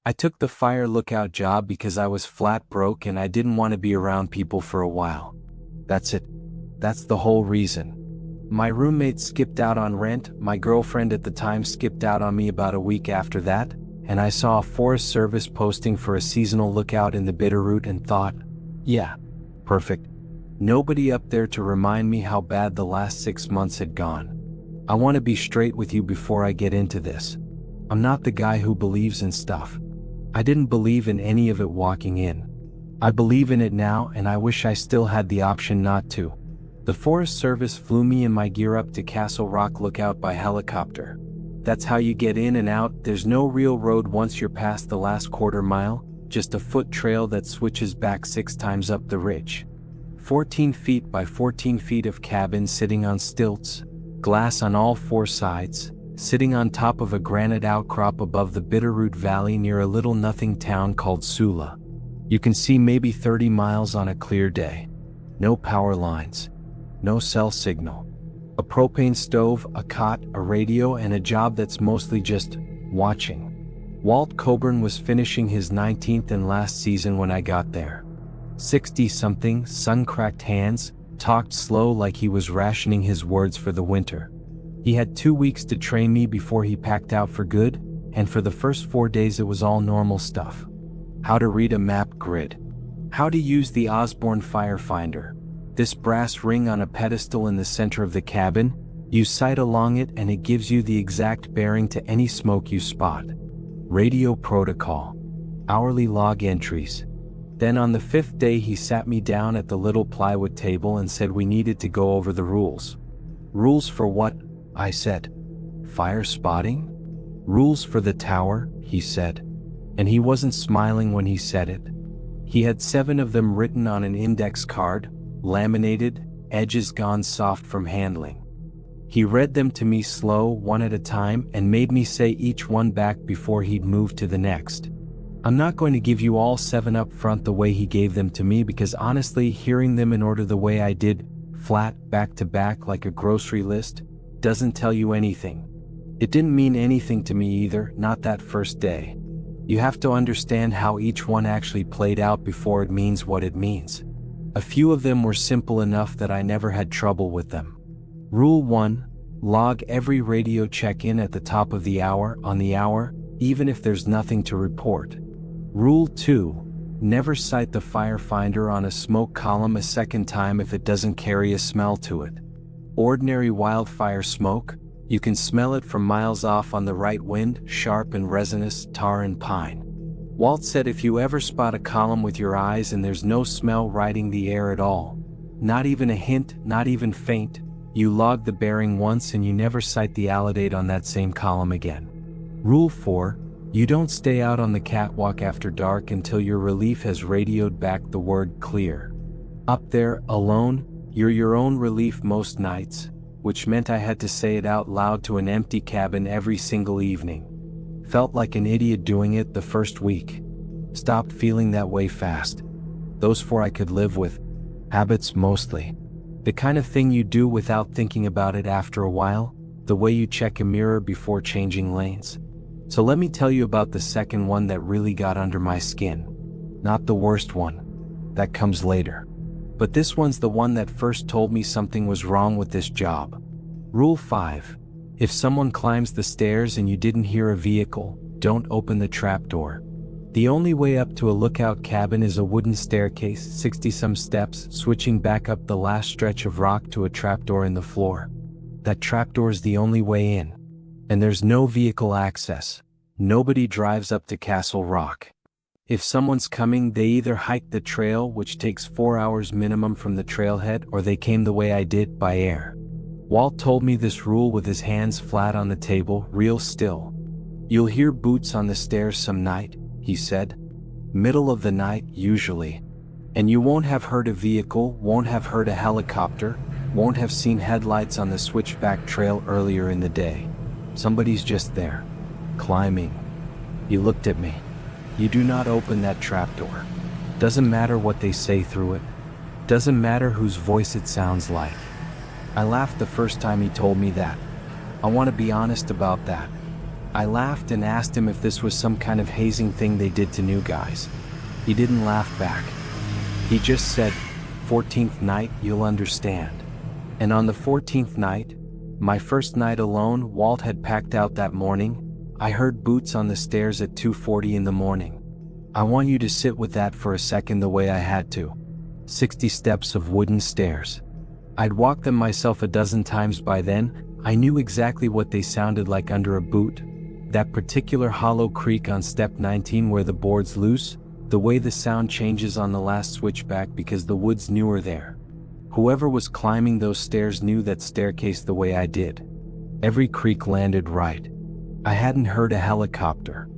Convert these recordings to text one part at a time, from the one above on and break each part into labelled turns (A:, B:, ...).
A: I took the fire lookout job because I was flat broke and I didn't want to be around people for a while. That's it. That's the whole reason. My roommate skipped out on rent, my girlfriend at the time skipped out on me about a week after that, and I saw a Forest Service posting for a seasonal lookout in the Bitterroot and thought, yeah, perfect. Nobody up there to remind me how bad the last 6 months had gone. I want to be straight with you before I get into this. I'm not the guy who believes in stuff. I didn't believe in any of it walking in. I believe in it now and I wish I still had the option not to. The Forest Service flew me and my gear up to Castle Rock Lookout by helicopter. That's how you get in and out. There's no real road once you're past the last quarter mile, just a foot trail that switches back 6 times up the ridge. 14 feet by 14 feet of cabin sitting on stilts, glass on all 4 sides, sitting on top of a granite outcrop above the Bitterroot Valley near a little nothing town called Sula. You can see maybe 30 miles on a clear day. No power lines. No cell signal. A propane stove, a cot, a radio, and a job that's mostly just watching. Walt Coburn was finishing his 19th and last season when I got there. 60-something, sun-cracked hands, talked slow like he was rationing his words for the winter. He had 2 weeks to train me before he packed out for good, and for the first 4 days it was all normal stuff. How to read a map grid. How to use the Osborne Firefinder. This brass ring on a pedestal in the center of the cabin, you sight along it and it gives you the exact bearing to any smoke you spot. Radio protocol. Hourly log entries. Then on the 5th day he sat me down at the little plywood table and said we needed to go over the rules. Rules for what? I said. Fire spotting? Rules for the tower, he said. And he wasn't smiling when he said it. He had 7 of them written on an index card, laminated, edges gone soft from handling. He read them to me slow, one at a time, and made me say each one back before he'd move to the next. I'm not going to give you all 7 up front the way he gave them to me because honestly, hearing them in order the way I did, flat, back to back like a grocery list, doesn't tell you anything. It didn't mean anything to me either, not that first day. You have to understand how each one actually played out before it means what it means. A few of them were simple enough that I never had trouble with them. Rule 1, log every radio check-in at the top of the hour on the hour, even if there's nothing to report. Rule 2, never sight the firefinder on a smoke column a second time if it doesn't carry a smell to it. Ordinary wildfire smoke, you can smell it from miles off on the right wind, sharp and resinous, tar and pine. Walt said if you ever spot a column with your eyes and there's no smell riding the air at all, not even a hint, not even faint, you log the bearing once and you never sight the alidade on that same column again. Rule 4, you don't stay out on the catwalk after dark until your relief has radioed back the word clear. Up there, alone, you're your own relief most nights, which meant I had to say it out loud to an empty cabin every single evening. Felt like an idiot doing it the first week. Stopped feeling that way fast. Those 4 I could live with. Habits mostly. The kind of thing you do without thinking about it after a while, the way you check a mirror before changing lanes. So let me tell you about the second one that really got under my skin. Not the worst one. That comes later. But this one's the one that first told me something was wrong with this job. Rule 5. If someone climbs the stairs and you didn't hear a vehicle, don't open the trapdoor. The only way up to a lookout cabin is a wooden staircase, 60-some steps, switching back up the last stretch of rock to a trapdoor in the floor. That trapdoor's the only way in. And there's no vehicle access. Nobody drives up to Castle Rock. If someone's coming, they either hike the trail, which takes 4 hours minimum from the trailhead, or they came the way I did, by air. Walt told me this rule with his hands flat on the table, real still. You'll hear boots on the stairs some night, he said. Middle of the night, usually. And you won't have heard a vehicle, won't have heard a helicopter, won't have seen headlights on the switchback trail earlier in the day. Somebody's just there, climbing. He looked at me. You do not open that trapdoor. Doesn't matter what they say through it. Doesn't matter whose voice it sounds like. I laughed the first time he told me that. I want to be honest about that. I laughed and asked him if this was some kind of hazing thing they did to new guys. He didn't laugh back. He just said, 14th night, you'll understand. And on the 14th night, my first night alone, Walt had packed out that morning. I heard boots on the stairs at 2:40 in the morning. I want you to sit with that for a second the way I had to. 60 steps of wooden stairs. I'd walked them myself a dozen times by then. I knew exactly what they sounded like under a boot. That particular hollow creak on step 19 where the board's loose, the way the sound changes on the last switchback because the wood's newer there. Whoever was climbing those stairs knew that staircase the way I did. Every creak landed right. I hadn't heard a helicopter.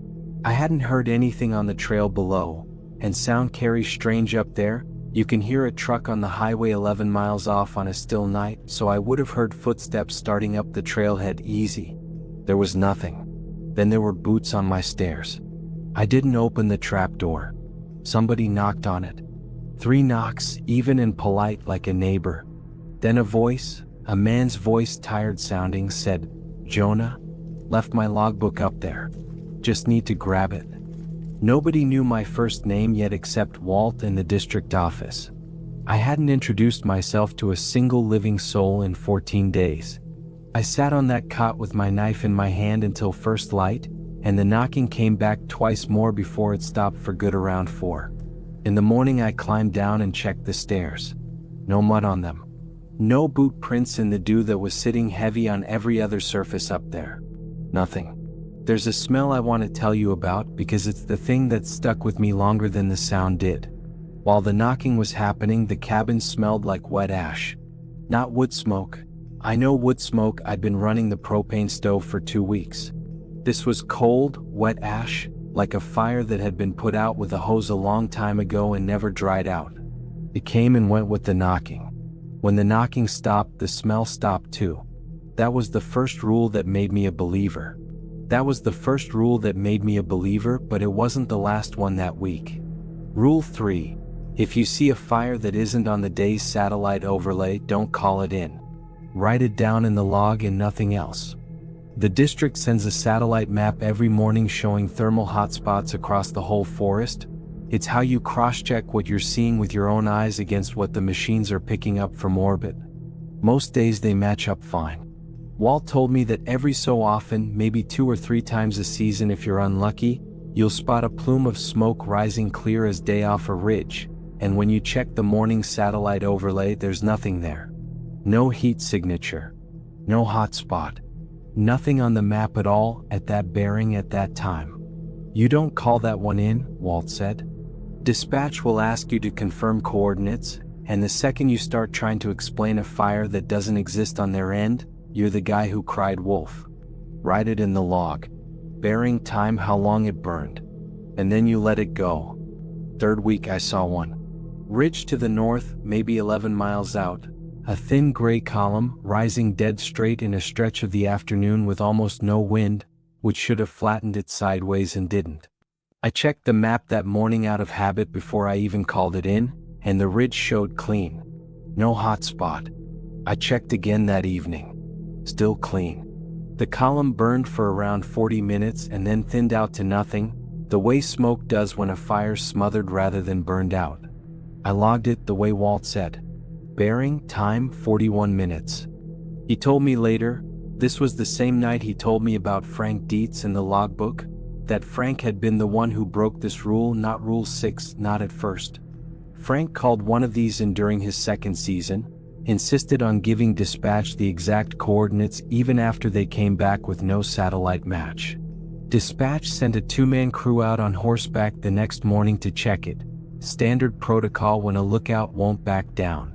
A: I hadn't heard anything on the trail below, and sound carries strange up there. You can hear a truck on the highway 11 miles off on a still night, so I would have heard footsteps starting up the trailhead easy. There was nothing. Then there were boots on my stairs. I didn't open the trap door. Somebody knocked on it. 3 knocks, even and polite like a neighbor. Then a voice, a man's voice, tired sounding, said, "Jonah, left my logbook up there. Just need to grab it." Nobody knew my first name yet except Walt in the district office. I hadn't introduced myself to a single living soul in 14 days. I sat on that cot with my knife in my hand until first light, and the knocking came back twice more before it stopped for good around 4. In the morning I climbed down and checked the stairs. No mud on them. No boot prints in the dew that was sitting heavy on every other surface up there. Nothing. There's a smell I want to tell you about because it's the thing that stuck with me longer than the sound did. While the knocking was happening, the cabin smelled like wet ash. Not wood smoke. I know wood smoke, I'd been running the propane stove for 2 weeks. This was cold, wet ash, like a fire that had been put out with a hose a long time ago and never dried out. It came and went with the knocking. When the knocking stopped, the smell stopped too. That was the first rule that made me a believer. That was the first rule that made me a believer, but it wasn't the last one that week. Rule 3. If you see a fire that isn't on the day's satellite overlay, don't call it in. Write it down in the log and nothing else. The district sends a satellite map every morning showing thermal hotspots across the whole forest. It's how you cross-check what you're seeing with your own eyes against what the machines are picking up from orbit. Most days they match up fine. Walt told me that every so often, maybe 2 or 3 times a season if you're unlucky, you'll spot a plume of smoke rising clear as day off a ridge, and when you check the morning satellite overlay, there's nothing there. No heat signature. No hot spot. Nothing on the map at all at that bearing at that time. You don't call that one in, Walt said. Dispatch will ask you to confirm coordinates, and the second you start trying to explain a fire that doesn't exist on their end, you're the guy who cried wolf. Write it in the log. Bearing, time, how long it burned. And then you let it go. 3rd week I saw one. Ridge to the north, maybe 11 miles out. A thin gray column, rising dead straight in a stretch of the afternoon with almost no wind, which should have flattened it sideways and didn't. I checked the map that morning out of habit before I even called it in, and the ridge showed clean. No hot spot. I checked again that evening. Still clean. The column burned for around 40 minutes and then thinned out to nothing, the way smoke does when a fire's smothered rather than burned out. I logged it the way Walt said. Bearing, time, 41 minutes. He told me later, this was the same night he told me about Frank Dietz in the logbook, that Frank had been the one who broke this rule, not Rule 6, not at first. Frank called one of these in during his 2nd season, insisted on giving dispatch the exact coordinates even after they came back with no satellite match. Dispatch sent a 2-man crew out on horseback the next morning to check it, standard protocol when a lookout won't back down.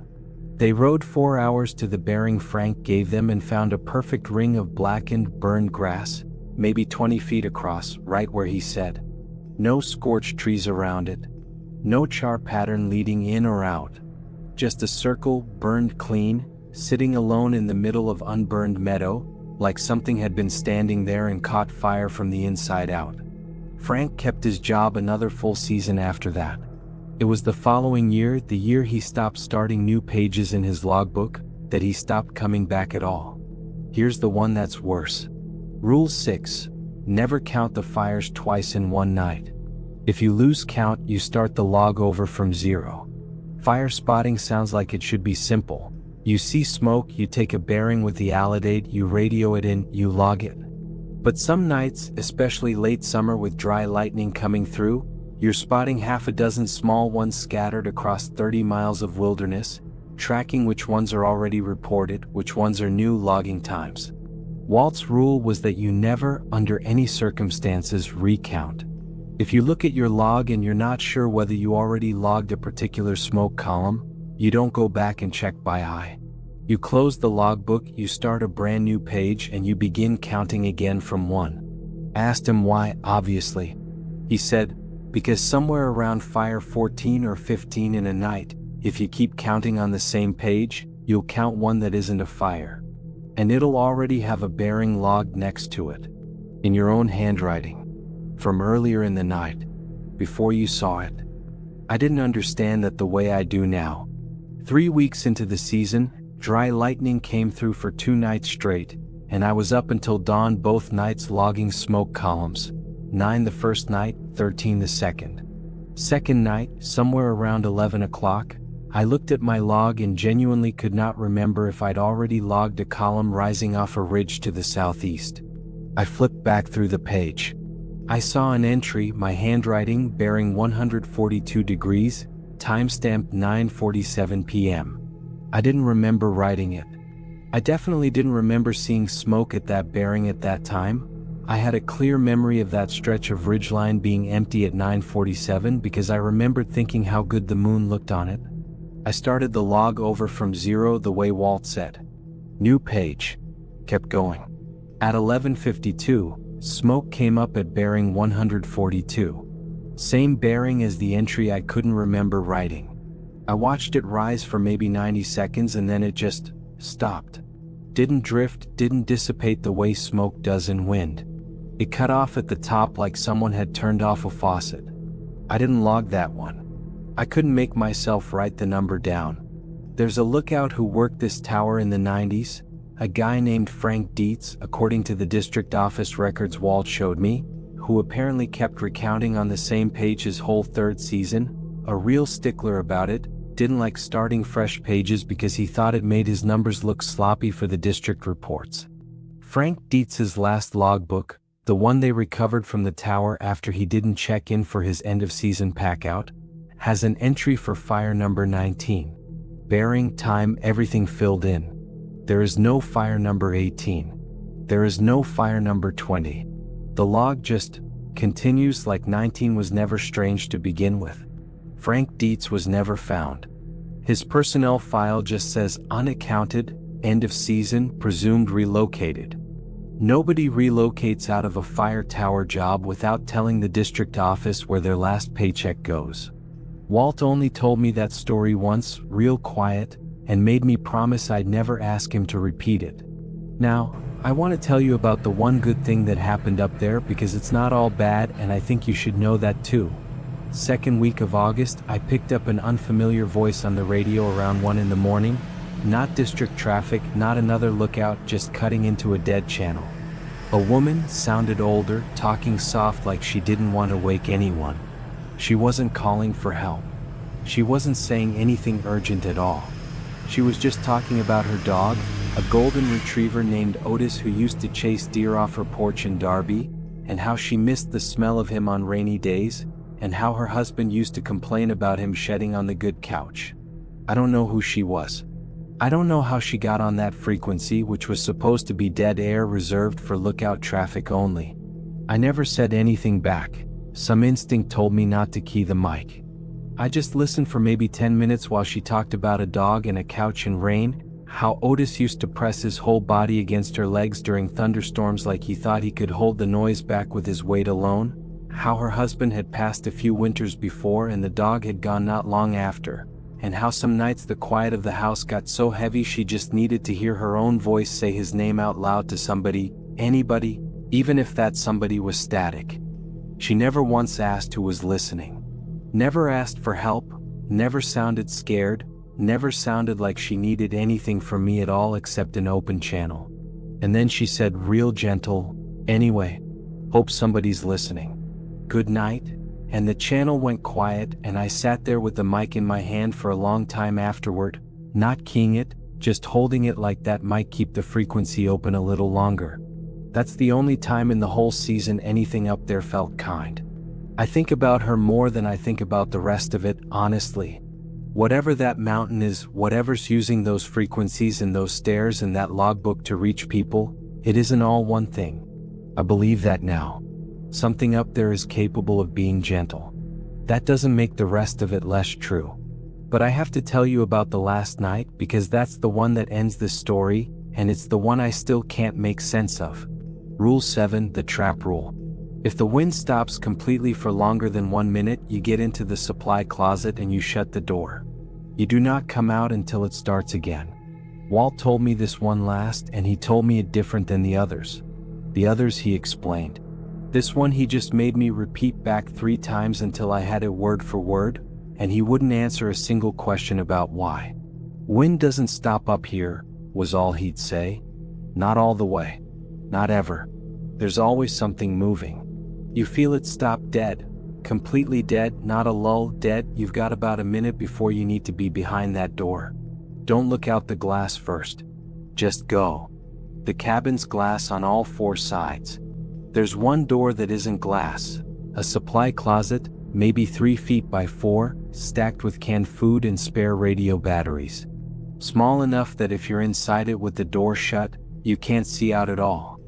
A: They rode 4 hours to the bearing Frank gave them and found a perfect ring of blackened, burned grass, maybe 20 feet across, right where he said. No scorched trees around it. No char pattern leading in or out. Just a circle, burned clean, sitting alone in the middle of unburned meadow, like something had been standing there and caught fire from the inside out. Frank kept his job another full season after that. It was the following year, the year he stopped starting new pages in his logbook, that he stopped coming back at all. Here's the one that's worse. Rule 6. Never count the fires twice in one night. If you lose count, you start the log over from zero. Fire spotting sounds like it should be simple. You see smoke, you take a bearing with the alidade, you radio it in, you log it. But some nights, especially late summer with dry lightning coming through, you're spotting half a dozen small ones scattered across 30 miles of wilderness, tracking which ones are already reported, which ones are new logging times. Walt's rule was that you never, under any circumstances, recount. If you look at your log and you're not sure whether you already logged a particular smoke column, you don't go back and check by eye. You close the logbook, you start a brand new page, and you begin counting again from one. Asked him why, obviously. He said, because somewhere around fire 14 or 15 in a night, if you keep counting on the same page, you'll count one that isn't a fire. And it'll already have a bearing logged next to it. In your own handwriting. From earlier in the night. Before you saw it. I didn't understand that the way I do now. 3 weeks into the season, dry lightning came through for 2 nights straight, and I was up until dawn both nights logging smoke columns. 9 the first night, 13 the second. Second night, somewhere around 11 o'clock, I looked at my log and genuinely could not remember if I'd already logged a column rising off a ridge to the southeast. I flipped back through the page. I saw an entry, my handwriting, bearing 142 degrees, timestamped 9:47 p.m. I didn't remember writing it. I definitely didn't remember seeing smoke at that bearing at that time. I had a clear memory of that stretch of ridgeline being empty at 9:47 because I remembered thinking how good the moon looked on it. I started the log over from zero the way Walt said. New page. Kept going. At 11:52, smoke came up at bearing 142. Same bearing as the entry I couldn't remember writing. I watched it rise for maybe 90 seconds and then it just stopped. Didn't drift, didn't dissipate the way smoke does in wind. It cut off at the top like someone had turned off a faucet. I didn't log that one. I couldn't make myself write the number down. There's a lookout who worked this tower in the 90s, a guy named Frank Dietz, according to the district office records Walt showed me, who apparently kept recounting on the same page his whole 3rd season, a real stickler about it, didn't like starting fresh pages because he thought it made his numbers look sloppy for the district reports. Frank Dietz's last logbook, the one they recovered from the tower after he didn't check in for his end-of-season pack-out, has an entry for fire number 19. Bearing, time, everything filled in. There is no fire number 18. There is no fire number 20. The log just continues like 19 was never strange to begin with. Frank Dietz was never found. His personnel file just says unaccounted, end of season, presumed relocated. Nobody relocates out of a fire tower job without telling the district office where their last paycheck goes. Walt only told me that story once, real quiet, and made me promise I'd never ask him to repeat it. Now, I want to tell you about the one good thing that happened up there because it's not all bad and I think you should know that too. Second week of August, I picked up an unfamiliar voice on the radio around 1 in the morning. Not district traffic, not another lookout, just cutting into a dead channel. A woman, sounded older, talking soft like she didn't want to wake anyone. She wasn't calling for help. She wasn't saying anything urgent at all. She was just talking about her dog, a golden retriever named Otis who used to chase deer off her porch in Darby, and how she missed the smell of him on rainy days, and how her husband used to complain about him shedding on the good couch. I don't know who she was. I don't know how she got on that frequency, which was supposed to be dead air reserved for lookout traffic only. I never said anything back. Some instinct told me not to key the mic. I just listened for maybe 10 minutes while she talked about a dog and a couch and rain, how Otis used to press his whole body against her legs during thunderstorms like he thought he could hold the noise back with his weight alone, how her husband had passed a few winters before and the dog had gone not long after, and how some nights the quiet of the house got so heavy she just needed to hear her own voice say his name out loud to somebody, anybody, even if that somebody was static. She never once asked who was listening. Never asked for help, never sounded scared, never sounded like she needed anything from me at all except an open channel. And then she said real gentle, "Anyway, Hope somebody's listening. Good night. And the channel went quiet, and I sat there with the mic in my hand for a long time afterward, not keying it, just holding it like that might keep the frequency open a little longer. That's the only time in the whole season anything up there felt kind. I think about her more than I think about the rest of it, honestly. Whatever that mountain is, whatever's using those frequencies and those stairs and that logbook to reach people, it isn't all one thing. I believe that now. Something up there is capable of being gentle. That doesn't make the rest of it less true. But I have to tell you about the last night because that's the one that ends the story, and it's the one I still can't make sense of. Rule 7, the trap rule. If the wind stops completely for longer than 1 minute, you get into the supply closet and you shut the door. You do not come out until it starts again. Walt told me this one last, and he told me it different than the others. The others he explained. This one he just made me repeat back 3 times until I had it word for word, and he wouldn't answer a single question about why. Wind doesn't stop up here, was all he'd say. Not all the way. Not ever. There's always something moving. You feel it stop dead. Completely dead, not a lull, dead. You've got about a minute before you need to be behind that door. Don't look out the glass first. Just go. The cabin's glass on all 4 sides. There's one door that isn't glass. A supply closet, maybe 3 feet by 4, stacked with canned food and spare radio batteries. Small enough that if you're inside it with the door shut, you can't see out at all.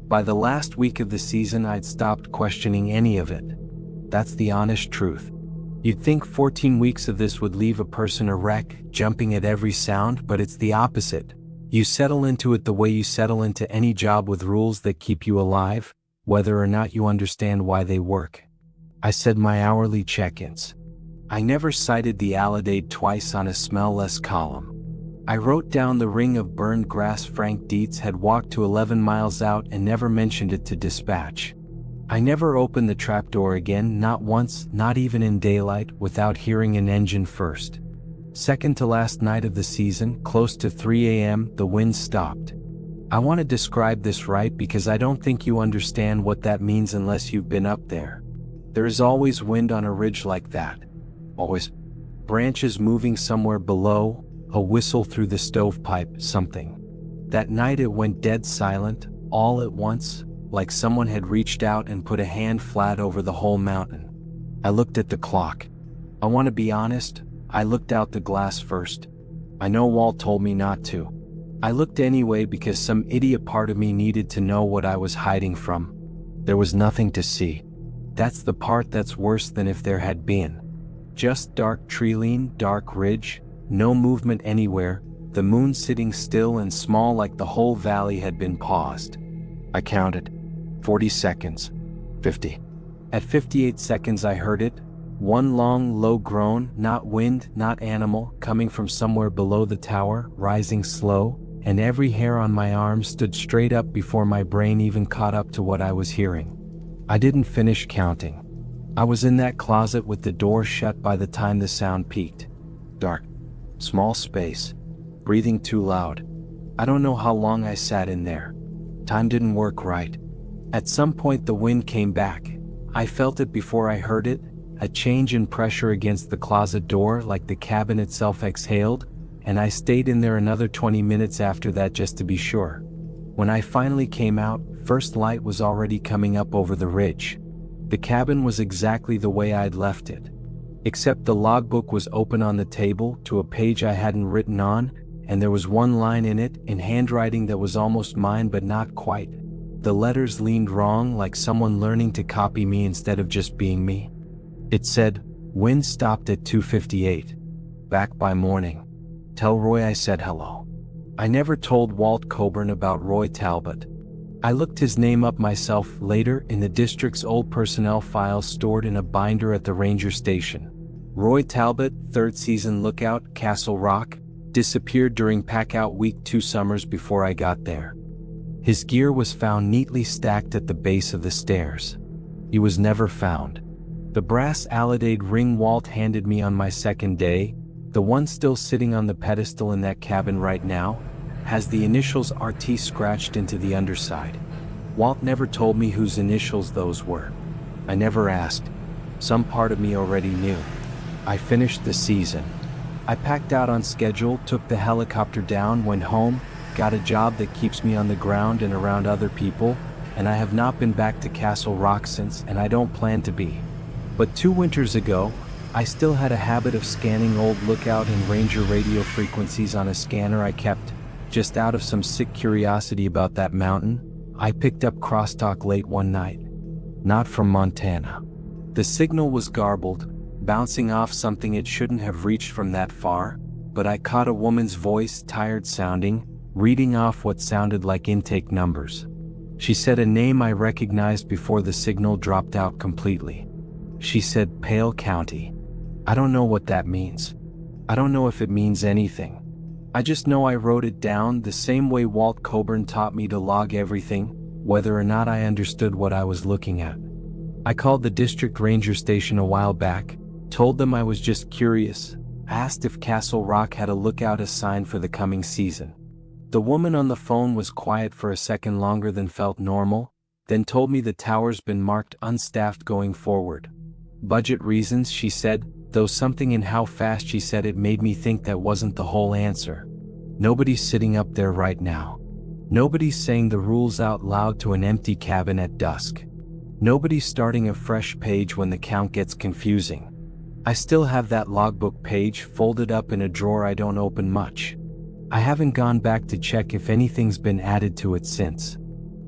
A: By the last week of the season, I'd stopped questioning any of it. That's the honest truth. You'd think 14 weeks of this would leave a person a wreck, jumping at every sound, but it's the opposite. You settle into it the way you settle into any job with rules that keep you alive, whether or not you understand why they work. I said my hourly check-ins. I never cited the alidade twice on a smell-less column. I wrote down the ring of burned grass Frank Dietz had walked to 11 miles out and never mentioned it to dispatch. I never opened the trapdoor again, not once, not even in daylight, without hearing an engine first. Second to last night of the season, close to 3 a.m., the wind stopped. I want to describe this right because I don't think you understand what that means unless you've been up there. There is always wind on a ridge like that. Always. Branches moving somewhere below, a whistle through the stovepipe, something. That night it went dead silent, all at once, like someone had reached out and put a hand flat over the whole mountain. I looked at the clock. I want to be honest, I looked out the glass first. I know Walt told me not to. I looked anyway because some idiot part of me needed to know what I was hiding from. There was nothing to see. That's the part that's worse than if there had been. Just dark treeline, dark ridge, no movement anywhere, the moon sitting still and small like the whole valley had been paused. I counted. 40 seconds. 50. At 58 seconds I heard it. One long, low groan, not wind, not animal, coming from somewhere below the tower, rising slow, and every hair on my arm stood straight up before my brain even caught up to what I was hearing. I didn't finish counting. I was in that closet with the door shut by the time the sound peaked. Dark. Small space. Breathing too loud. I don't know how long I sat in there. Time didn't work right. At some point the wind came back. I felt it before I heard it, a change in pressure against the closet door like the cabin itself exhaled, and I stayed in there another 20 minutes after that just to be sure. When I finally came out, first light was already coming up over the ridge. The cabin was exactly the way I'd left it. Except the logbook was open on the table to a page I hadn't written on, and there was one line in it, in handwriting that was almost mine but not quite. The letters leaned wrong like someone learning to copy me instead of just being me. It said, "Wind stopped at 2:58. Back by morning. Tell Roy I said hello." I never told Walt Coburn about Roy Talbot. I looked his name up myself later in the district's old personnel files stored in a binder at the ranger station. Roy Talbot, 3rd season lookout, Castle Rock, disappeared during pack-out week 2 summers before I got there. His gear was found neatly stacked at the base of the stairs. He was never found. The brass alidade ring Walt handed me on my second day, the one still sitting on the pedestal in that cabin right now, has the initials RT scratched into the underside. Walt never told me whose initials those were. I never asked. Some part of me already knew. I finished the season. I packed out on schedule, took the helicopter down, went home, got a job that keeps me on the ground and around other people, and I have not been back to Castle Rock since, and I don't plan to be. But 2 winters ago, I still had a habit of scanning old lookout and ranger radio frequencies on a scanner I kept. Just out of some sick curiosity about that mountain, I picked up crosstalk late one night. Not from Montana. The signal was garbled, bouncing off something it shouldn't have reached from that far, but I caught a woman's voice, tired sounding, reading off what sounded like intake numbers. She said a name I recognized before the signal dropped out completely. She said Pale County. I don't know what that means. I don't know if it means anything. I just know I wrote it down the same way Walt Coburn taught me to log everything, whether or not I understood what I was looking at. I called the district ranger station a while back, told them I was just curious, asked if Castle Rock had a lookout assigned for the coming season. The woman on the phone was quiet for a second longer than felt normal, then told me the tower's been marked unstaffed going forward. Budget reasons, she said, though something in how fast she said it made me think that wasn't the whole answer. Nobody's sitting up there right now. Nobody's saying the rules out loud to an empty cabin at dusk. Nobody's starting a fresh page when the count gets confusing. I still have that logbook page folded up in a drawer I don't open much. I haven't gone back to check if anything's been added to it since.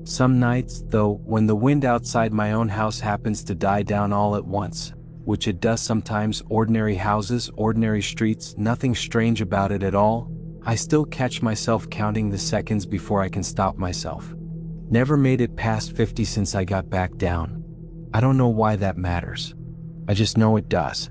A: Some nights, though, when the wind outside my own house happens to die down all at once, which it does sometimes, ordinary houses, ordinary streets, nothing strange about it at all, I still catch myself counting the seconds before I can stop myself. Never made it past 50 since I got back down. I don't know why that matters. I just know it does.